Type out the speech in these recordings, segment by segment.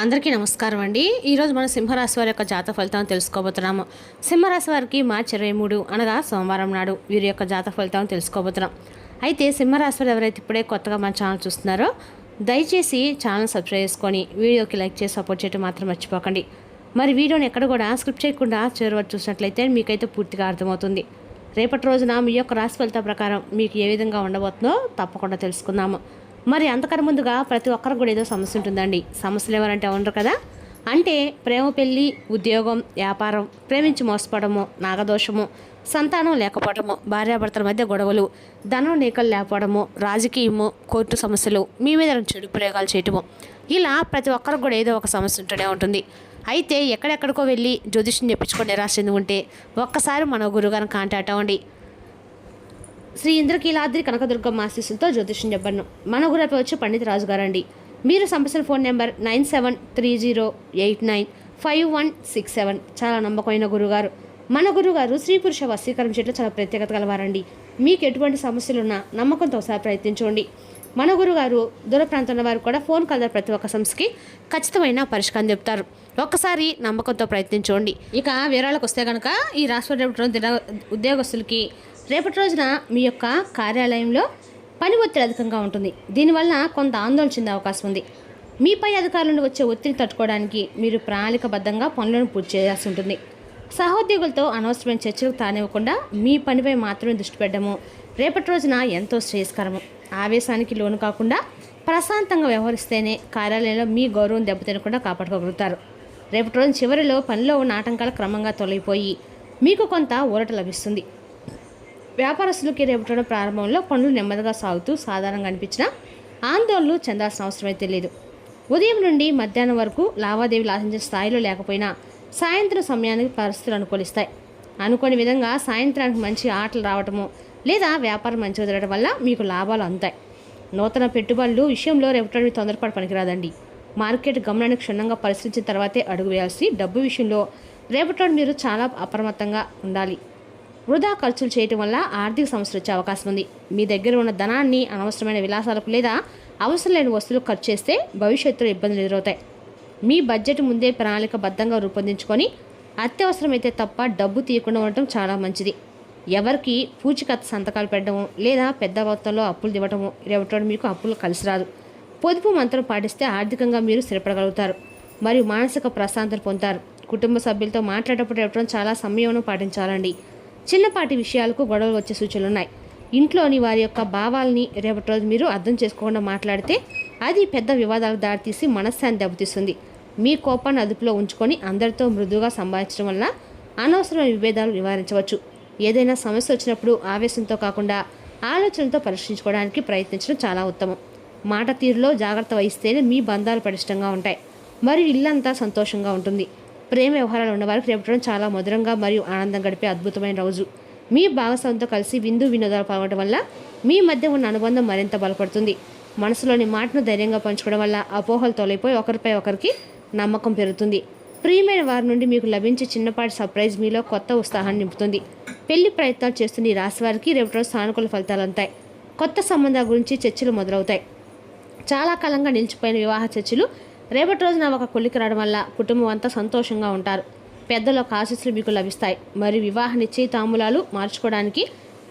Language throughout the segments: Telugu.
అందరికీ నమస్కారం అండి. ఈరోజు మనం సింహరాశి వారి యొక్క జాతక ఫలితాలను తెలుసుకోబోతున్నాము. సింహరాశి వారికి మార్చి 23 అనగా సోమవారం నాడు వీరి యొక్క జాతక ఫలితాలను తెలుసుకోబోతున్నాం. అయితే సింహరాశి వారు ఎవరైతే ఇప్పుడే కొత్తగా మన ఛానల్ చూస్తున్నారో దయచేసి ఛానల్ సబ్స్క్రైబ్ చేసుకొని వీడియోకి లైక్ చేసి సపోర్ట్ చేయడం మాత్రం మర్చిపోకండి. మరి వీడియోని ఎక్కడ కూడా స్క్రిప్ట్ చేయకుండా చివరి వరకు చూసినట్లయితే మీకైతే పూర్తిగా అర్థమవుతుంది. రేపటి రోజున మీ యొక్క రాశి ఫలితాల ప్రకారం మీకు ఏ విధంగా ఉండబోతుందో తప్పకుండా తెలుసుకుందాము. మరి అంతకన్నా ముందుగా ప్రతి ఒక్కరికి కూడా ఏదో సమస్య ఉంటుందండి. సమస్యలు ఎవరంటే ఉండరు కదా, అంటే ప్రేమ, పెళ్ళి, ఉద్యోగం, వ్యాపారం, ప్రేమించి మోసపోవడము, నాగదోషము, సంతానం లేకపోవడము, భార్యాభర్తల మధ్య గొడవలు, ధనం నీకలు లేకపోవడము, రాజకీయము, కోర్టు సమస్యలు, మీ మీద చెడు ప్రయోగాలు చేయటము, ఇలా ప్రతి ఒక్కరికి కూడా ఏదో ఒక సమస్య ఉంటూనే ఉంటుంది. అయితే ఎక్కడెక్కడికో వెళ్ళి జ్యోతిష్యం చెప్పించుకొని నిరాశ చెంది ఉంటే ఒక్కసారి మన గురుగారిని కాంటాక్ట్ అవ్వండి. శ్రీ ఇంద్రకీలాద్రి కనకదుర్గమ్మ ఆశీస్సులతో జ్యోతిష్యం చెప్పను. మన గురుపై వచ్చి పండిత రాజు గారండి. మీరు సంప్రదించిన ఫోన్ నెంబర్ 9730895167. చాలా నమ్మకమైన గురుగారు. మన గురుగారు స్త్రీ పురుష వశీకరణ చేయడం చాలా ప్రత్యేకత గలవారండి. మీకు ఎటువంటి సమస్యలున్నా నమ్మకంతో ఒకసారి ప్రయత్నించండి. మన గురుగారు దూర ప్రాంతంలో వారు కూడా ఫోన్ కాల్ ప్రతి ఒక్క సమస్యకి ఖచ్చితమైన పరిష్కారం చెప్తారు. ఒక్కసారి నమ్మకంతో ప్రయత్నించండి. ఇక వివరాలకు వస్తే కనుక ఈ రాష్ట్ర ఉద్యోగస్తులకి రేపటి రోజున మీ యొక్క కార్యాలయంలో పని ఒత్తిడి అధికంగా ఉంటుంది. దీనివల్ల కొంత ఆందోళన చెందే అవకాశం ఉంది. మీపై అధికారుల నుండి వచ్చే ఒత్తిడి తట్టుకోవడానికి మీరు ప్రణాళికబద్ధంగా పనులను పూర్తి చేయాల్సి ఉంటుంది. సహోద్యోగులతో అనవసరమైన చర్చలకు తానివ్వకుండా మీ పనిపై మాత్రమే దృష్టి పెట్టడము రేపటి రోజున ఎంతో శ్రేయస్కరము. ఆవేశానికి లోను కాకుండా ప్రశాంతంగా వ్యవహరిస్తేనే కార్యాలయంలో మీ గౌరవం దెబ్బతినకుండా కాపాడుకోగలుగుతారు. రేపటి రోజు చివరిలో పనిలో ఉన్న ఆటంకాలు క్రమంగా తొలగిపోయి మీకు కొంత ఊరట లభిస్తుంది. వ్యాపారస్తులకి రేపటి ప్రారంభంలో పనులు నెమ్మదిగా సాగుతూ సాధారణంగా అనిపించిన ఆందోళనలు చెందాల్సిన అవసరం అయితే లేదు. ఉదయం నుండి మధ్యాహ్నం వరకు లావాదేవీలు ఆశించిన స్థాయిలో లేకపోయినా సాయంత్రం సమయానికి పరిస్థితులు అనుకూలిస్తాయి. అనుకోని విధంగా సాయంత్రానికి మంచి ఆటలు రావటము లేదా వ్యాపారం మంచిగా జరగడం వల్ల మీకు లాభాలు అందుతాయి. నూతన పెట్టుబడులు విషయంలో రేపటి తొందరపాటు పనికిరాదండి. మార్కెట్ గమనాన్ని క్షుణ్ణంగా పరిశీలించిన తర్వాతే అడుగు వేయాల్సి. డబ్బు విషయంలో రేపటి మీరు చాలా అప్రమత్తంగా ఉండాలి. వృధా ఖర్చులు చేయటం వల్ల ఆర్థిక సమస్యలు వచ్చే అవకాశం ఉంది. మీ దగ్గర ఉన్న ధనాన్ని అనవసరమైన విలాసాలకు లేదా అవసరం లేని వస్తువులకు ఖర్చు చేస్తే భవిష్యత్తులో ఇబ్బందులు ఎదురవుతాయి. మీ బడ్జెట్ ముందే ప్రణాళికబద్ధంగా రూపొందించుకొని అత్యవసరమైతే తప్ప డబ్బు తీయకుండా ఉండటం చాలా మంచిది. ఎవరికి పూచికత్తు సంతకాలు పెట్టడము లేదా పెద్ద మొత్తంలో అప్పులు ఇవ్వటము రేపటి మీకు అప్పులు కలిసి రాదు. పొదుపు మంత్రం పాటిస్తే ఆర్థికంగా మీరు స్థిరపడగలుగుతారు మరియు మానసిక ప్రశాంతత పొందుతారు. కుటుంబ సభ్యులతో మాట్లాడేటప్పుడు రేపటి చాలా సంయమనం పాటించాలండి. చిన్నపాటి విషయాలకు గొడవలు వచ్చే సూచనలు ఉన్నాయి. ఇంట్లోని వారి యొక్క భావాలని రేపటి రోజు మీరు అర్థం చేసుకోకుండా మాట్లాడితే అది పెద్ద వివాదాలకు దారితీసి మనశ్శాంతి దెబ్బతీస్తుంది. మీ కోపాన్ని అదుపులో ఉంచుకొని అందరితో మృదువుగా సంభాషించడం వల్ల అనవసరమైన విభేదాలు నివారించవచ్చు. ఏదైనా సమస్య వచ్చినప్పుడు ఆవేశంతో కాకుండా ఆలోచనతో పరిష్కరించుకోవడానికి ప్రయత్నించడం చాలా ఉత్తమం. మాట తీరులో జాగ్రత్త వహిస్తేనే మీ బంధాలు పటిష్టంగా ఉంటాయి మరియు ఇల్లంతా సంతోషంగా ఉంటుంది. ప్రేమ వ్యవహారాలు ఉన్నవారికి రేపటి చాలా మధురంగా మరియు ఆనందం గడిపే అద్భుతమైన రోజు. మీ భాగస్వామితో కలిసి వినోదాలు పాల్గొనడం వల్ల మీ మధ్య ఉన్న అనుబంధం మరింత బలపడుతుంది. మనసులోని మాటను ధైర్యంగా పంచుకోవడం వల్ల అపోహలు తొలగిపోయి ఒకరిపై ఒకరికి నమ్మకం పెరుగుతుంది. ప్రియమైన వారి నుండి మీకు లభించే చిన్నపాటి సర్ప్రైజ్ మీలో కొత్త ఉత్సాహాన్ని నింపుతుంది. పెళ్లి ప్రయత్నాలు చేస్తున్న ఈ రాశి వారికి రేపటి రోజు సానుకూల ఫలితాలు ఉంటాయి. కొత్త సంబంధాల గురించి చర్చలు మొదలవుతాయి. చాలా కాలంగా నిలిచిపోయిన వివాహ చర్చలు రేపటి రోజున ఒక కొలికి రావడం వల్ల కుటుంబం అంతా సంతోషంగా ఉంటారు. పెద్దల ఆశీస్సులు మీకు లభిస్తాయి మరియు వివాహ నిశ్చయితాంబూలాలు మార్చుకోవడానికి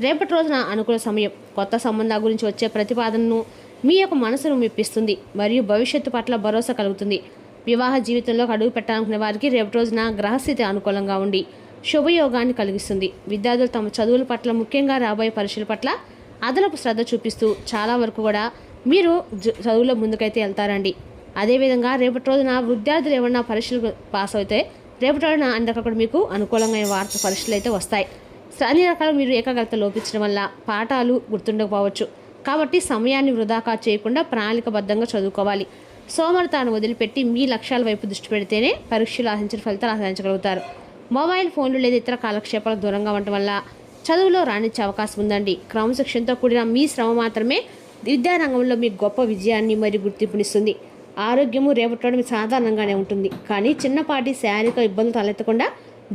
రేపటి రోజున అనుకూల సమయం. కొత్త సంబంధాల గురించి వచ్చే ప్రతిపాదనను మీ యొక్క మనసును మెప్పిస్తుంది మరియు భవిష్యత్తు పట్ల భరోసా కలుగుతుంది. వివాహ జీవితంలో అడుగు పెట్టాలనుకునే వారికి రేపటి రోజున గ్రహస్థితి అనుకూలంగా ఉండి శుభయోగాన్ని కలిగిస్తుంది. విద్యార్థులు తమ చదువుల పట్ల ముఖ్యంగా రాబోయే పరీక్షల పట్ల అదనపు శ్రద్ధ చూపిస్తూ చాలా వరకు కూడా మీరు చదువులో ముందుకైతే వెళ్తారండి. అదేవిధంగా రేపటి రోజున విద్యార్థులు ఏమన్నా పరీక్షలు పాస్ అయితే రేపటి రోజున అన్ని రకాల మీకు అనుకూలమైన పరీక్షలు అయితే వస్తాయి. అన్ని రకాలు మీరు ఏకాగ్రత లోపించడం వల్ల పాఠాలు గుర్తుండకపోవచ్చు. కాబట్టి సమయాన్ని వృధాగా చేయకుండా ప్రణాళికబద్ధంగా చదువుకోవాలి. సోమరితనాన్ని వదిలిపెట్టి మీ లక్ష్యాల వైపు దృష్టి పెడితేనే పరీక్షలు ఆశించిన ఫలితాలు ఆశించగలుగుతారు. మొబైల్ ఫోన్లు లేదా ఇతర కాలక్షేపాలకు దూరంగా ఉండటం వల్ల చదువులో రాణించే అవకాశం ఉందండి. క్రమశిక్షణతో కూడిన మీ శ్రమ మాత్రమే విద్యారంగంలో మీకు గొప్ప విజయాన్ని మరియు గుర్తింపునిస్తుంది. ఆరోగ్యము రేపటి సాధారణంగానే ఉంటుంది, కానీ చిన్నపాటి శారీరక ఇబ్బందులు తలెత్తకుండా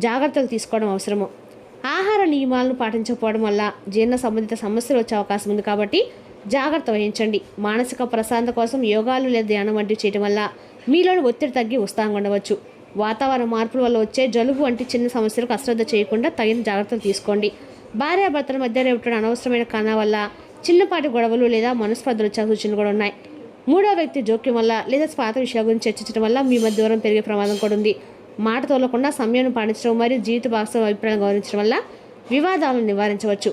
జాగ్రత్తలు తీసుకోవడం అవసరము. ఆహార నియమాలను పాటించకపోవడం వల్ల జీర్ణ సంబంధిత సమస్యలు వచ్చే అవకాశం ఉంది. కాబట్టి జాగ్రత్త వహించండి. మానసిక ప్రశాంతత కోసం యోగాలు లేదా ధ్యానం వంటివి చేయడం వల్ల మీలోని ఒత్తిడి తగ్గి ఉత్సాహంగా ఉండవచ్చు. వాతావరణ మార్పుల వల్ల వచ్చే జలుబు వంటి చిన్న సమస్యలకు అశ్రద్ధ చేయకుండా తగిన జాగ్రత్తలు తీసుకోండి. భార్యాభర్తల మధ్య రేపటి అనవసరమైన కారణాల వల్ల చిన్నపాటి గొడవలు లేదా మనస్పర్ధలు వచ్చే సూచనలు కూడా ఉన్నాయి. మూడో వ్యక్తి జోక్యం వల్ల లేదా పాత విషయాల గురించి చర్చించడం వల్ల మీ మధ్య దూరం పెరిగే ప్రమాదం కూడా ఉంది. మాట తోలకుండా సమయాన్ని పాటించడం మరియు జీవిత భాగస్వామి అభిప్రాయం గౌరవించడం వల్ల వివాదాలను నివారించవచ్చు.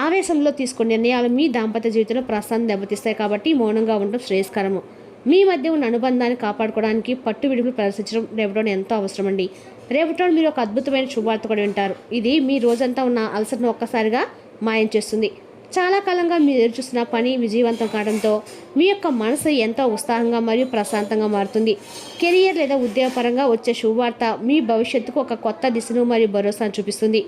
ఆవేశంలో తీసుకునే నిర్ణయాలు మీ దాంపత్య జీవితంలో ప్రశాంతం దెబ్బతీస్తాయి కాబట్టి మౌనంగా ఉండడం శ్రేయస్కరము. మీ మధ్య ఉన్న అనుబంధాన్ని కాపాడుకోవడానికి పట్టు విడుపులు ప్రదర్శించడం రేపటి ఎంతో అవసరమండి. రేపటి మీరు ఒక అద్భుతమైన శుభవార్త కూడా వింటారు. ఇది మీ రోజంతా ఉన్న అలసటను ఒక్కసారిగా మాయం చేస్తుంది. చాలా కాలంగా మీరు ఎదురుచూస్తున్న పని విజయవంతం కావడంతో మీ యొక్క మనసు ఎంతో ఉత్సాహంగా మరియు ప్రశాంతంగా మారుతుంది. కెరియర్ లేదా ఉద్యోగపరంగా వచ్చే శుభవార్త మీ భవిష్యత్తుకు ఒక కొత్త దిశను మరియు భరోసాను చూపిస్తుంది.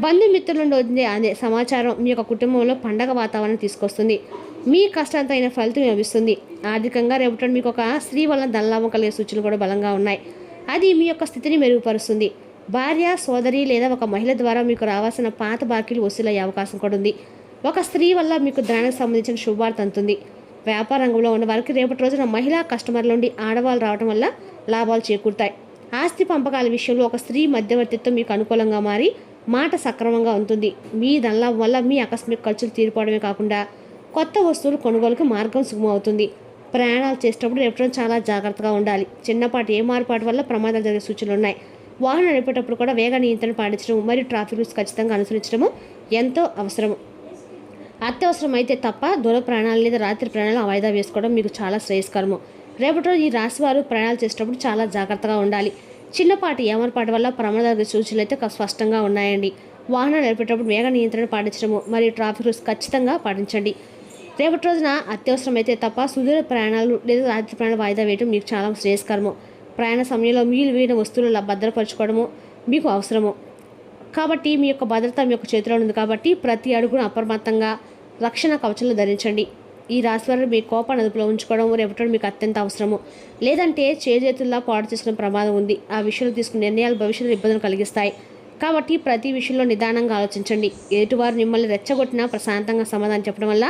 బంధుమిత్రుల నుండి వచ్చే అనే సమాచారం మీ యొక్క కుటుంబంలో పండగ వాతావరణం తీసుకొస్తుంది. మీ కష్టాంతో అయిన ఫలితం లభిస్తుంది. ఆర్థికంగా రేపటి మీకు ఒక స్త్రీ వల్ల ధనలాభం కలిగే సూచనలు కూడా బలంగా ఉన్నాయి. అది మీ యొక్క స్థితిని మెరుగుపరుస్తుంది. భార్య, సోదరి లేదా ఒక మహిళ ద్వారా మీకు రావాల్సిన పాత బాకీలు వసూలయ్యే అవకాశం కూడా ఉంది. ఒక స్త్రీ వల్ల మీకు ధనానికి సంబంధించిన శుభవార్త అందుతుంది. వ్యాపార రంగంలో ఉన్న వారికి రేపటి రోజున మహిళా కస్టమర్ల నుండి ఆడవాళ్ళు రావడం వల్ల లాభాలు చేకూరుతాయి. ఆస్తి పంపకాల విషయంలో ఒక స్త్రీ మధ్యవర్తిత్వం మీకు అనుకూలంగా మారి మాట సక్రమంగా ఉంటుంది. మీ ధనలాభం వల్ల మీ ఆకస్మిక ఖర్చులు తీరిపోవడమే కాకుండా కొత్త వస్తువులు కొనుగోలుకు మార్గం సుగమం అవుతుంది. ప్రయాణాలు చేసేటప్పుడు రేపటి చాలా జాగ్రత్తగా ఉండాలి. చిన్నపాటి ఏ మార్పాటు వల్ల ప్రమాదాలు జరిగే సూచనలు ఉన్నాయి. వాహనం నడిపేటప్పుడు కూడా వేగ నియంత్రణ పాటించడం మరియు ట్రాఫిక్ రూల్స్ ఖచ్చితంగా అనుసరించడము ఎంతో అవసరము. అత్యవసరం అయితే తప్ప దూర ప్రయాణాలు లేదా రాత్రి ప్రయాణాలు వాయిదా వేసుకోవడం మీకు చాలా శ్రేయస్కరము. రేపటి రోజు ఈ రాశి వారు ప్రయాణాలు చేసేటప్పుడు చాలా జాగ్రత్తగా ఉండాలి. చిన్నపాటి ఏమరపాటు వల్ల ప్రమాదాల సూచనలు అయితే స్పష్టంగా ఉన్నాయండి. వాహనం నడిపేటప్పుడు వేగ నియంత్రణ పాటించడము మరియు ట్రాఫిక్ రూల్స్ ఖచ్చితంగా పాటించండి. రేపటి రోజున అత్యవసరం అయితే తప్ప సుదూర ప్రయాణాలు లేదా రాత్రి ప్రయాణాలు వాయిదా వేయడం మీకు చాలా శ్రేయస్కరము. ప్రయాణ సమయంలో మీరు వేయిన వస్తువులు భద్రపరచుకోవడము మీకు అవసరము. కాబట్టి మీ యొక్క భద్రత మీ యొక్క చేతిలో ఉంది కాబట్టి ప్రతి అడుగును అప్రమత్తంగా రక్షణ కవచాలు ధరించండి. ఈ రాశి వారు మీ కోపాన్ని అదుపులో ఉంచుకోవడం రేపటి మీకు అత్యంత అవసరము. లేదంటే చేతుల్లా పాడు చేసుకునే ప్రమాదం ఉంది. ఆ విషయంలో తీసుకునే నిర్ణయాలు భవిష్యత్తులో ఇబ్బందులు కలిగిస్తాయి. కాబట్టి ప్రతి విషయంలో నిదానంగా ఆలోచించండి. ఎదుటివారు మిమ్మల్ని రెచ్చగొట్టినా ప్రశాంతంగా సమాధానం చెప్పడం వల్ల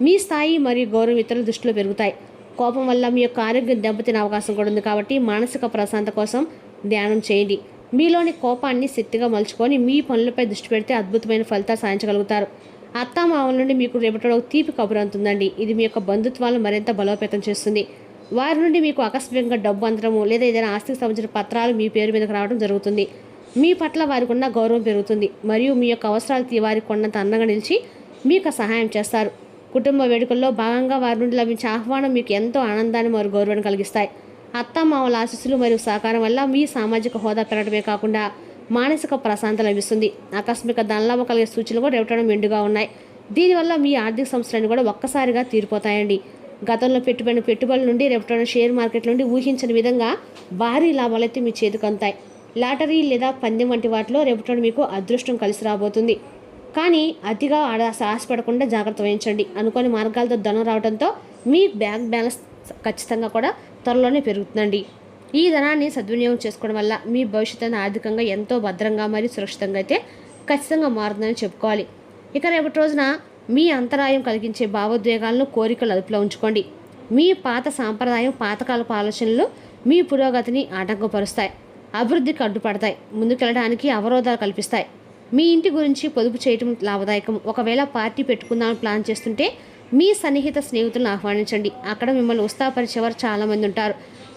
మీ స్థాయి మరియు గౌరవం ఇతరుల దృష్టిలో పెరుగుతాయి. కోపం వల్ల మీ యొక్క ఆరోగ్యం దెబ్బతినే అవకాశం కూడా ఉంది. కాబట్టి మానసిక ప్రశాంతత కోసం ధ్యానం చేయండి. మీలోని కోపాన్ని శక్తిగా మలుచుకొని మీ పనులపై దృష్టి పెడితే అద్భుతమైన ఫలితాలు సాధించగలుగుతారు. అత్తామామల నుండి మీకు రేపటిలో తీపి కబురు అందుతుందండి. ఇది మీ యొక్క బంధుత్వాలను మరింత బలోపేతం చేస్తుంది. వారి నుండి మీకు ఆకస్మికంగా డబ్బు అందడము లేదా ఏదైనా ఆస్తికి సంబంధించిన పత్రాలు మీ పేరు మీదకి రావడం జరుగుతుంది. మీ పట్ల వారికి ఉన్న గౌరవం పెరుగుతుంది మరియు మీ యొక్క అవసరాలు వారికి కొన్నంత అందంగా నిలిచి మీకు సహాయం చేస్తారు. కుటుంబ వేడుకల్లో భాగంగా వారి నుండి లభించే ఆహ్వానం మీకు ఎంతో ఆనందాన్ని మరియు గౌరవాన్ని కలిగిస్తాయి. అత్తామామల ఆశీస్సులు మరియు సహకారం వల్ల మీ సామాజిక హోదా పెరగడమే కాకుండా మానసిక ప్రశాంతత లభిస్తుంది. ఆకస్మిక ధనలాభం కలిగే సూచనలు కూడా రేపటి మెండుగా ఉన్నాయి. దీనివల్ల మీ ఆర్థిక సమస్యలన్నీ కూడా ఒక్కసారిగా తీరిపోతాయండి. గతంలో పెట్టుబడుల నుండి రేపటి షేర్ మార్కెట్ నుండి ఊహించని విధంగా భారీ లాభాలు అయితే మీ చేతికి అందుతాయి. లాటరీ లేదా పందెం వంటి వాటిలో రేపటి మీకు అదృష్టం కలిసి రాబోతుంది. కానీ అతిగా ఆశపడకుండా జాగ్రత్త వహించండి. అనుకోని మార్గాలతో ధనం రావడంతో మీ బ్యాంక్ బ్యాలెన్స్ ఖచ్చితంగా కూడా త్వరలోనే పెరుగుతుందండి. ఈ ధనాన్ని సద్వినియోగం చేసుకోవడం వల్ల మీ భవిష్యత్తును ఆర్థికంగా ఎంతో భద్రంగా మరియు సురక్షితంగా అయితే ఖచ్చితంగా మారుతుందని చెప్పుకోవాలి. ఇక రేపటి రోజున మీ అంతరాయం కలిగించే భావోద్వేగాలను కోరికలు అదుపులో ఉంచుకోండి. మీ పాత సాంప్రదాయం పాతకాలపు ఆలోచనలు మీ పురోగతిని ఆటంకపరుస్తాయి, అభివృద్ధికి అడ్డుపడతాయి, ముందుకెళ్ళడానికి అవరోధాలు కల్పిస్తాయి. మీ ఇంటి గురించి పొదుపు చేయటం లాభదాయకం. ఒకవేళ పార్టీ పెట్టుకుందామని ప్లాన్ చేస్తుంటే మీ సన్నిహిత స్నేహితులను ఆహ్వానించండి. అక్కడ మిమ్మల్ని ఉత్సాహపరిచేవారు చాలామంది ఉంటారు.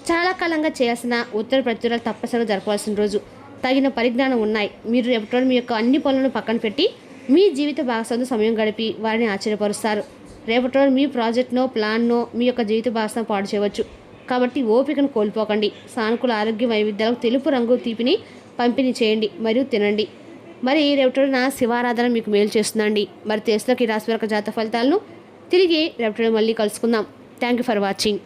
చాలా కాలంగా చేయాల్సిన ఉత్తర ప్రత్యురాలు తప్పనిసరిగా జరపవలసిన రోజు. తగిన పరిజ్ఞానం ఉన్నాయి. మీరు రేపటి మీ యొక్క అన్ని పనులను పక్కన పెట్టి మీ జీవిత భాగస్వామితో సమయం గడిపి వారిని ఆశ్చర్యపరుస్తారు. రేపటి రోజు మీ ప్రాజెక్ట్నో ప్లాన్నో మీ యొక్క జీవిత భాగస్వామి పాడు చేయవచ్చు. కాబట్టి ఓపికను కోల్పోకండి. సానుకూల ఆరోగ్య వైవిధ్యాలకు తెలుపు రంగు తీపిని పంపిణీ చేయండి మరియు తినండి. మరి రేపటి నా శివారాధన మీకు మేలు చేస్తుందండి. మరి తెలుసులోకి రాశి వరకు జాతక ఫలితాలను తిరిగి రేపటి మళ్ళీ కలుసుకుందాం. Thank you for watching.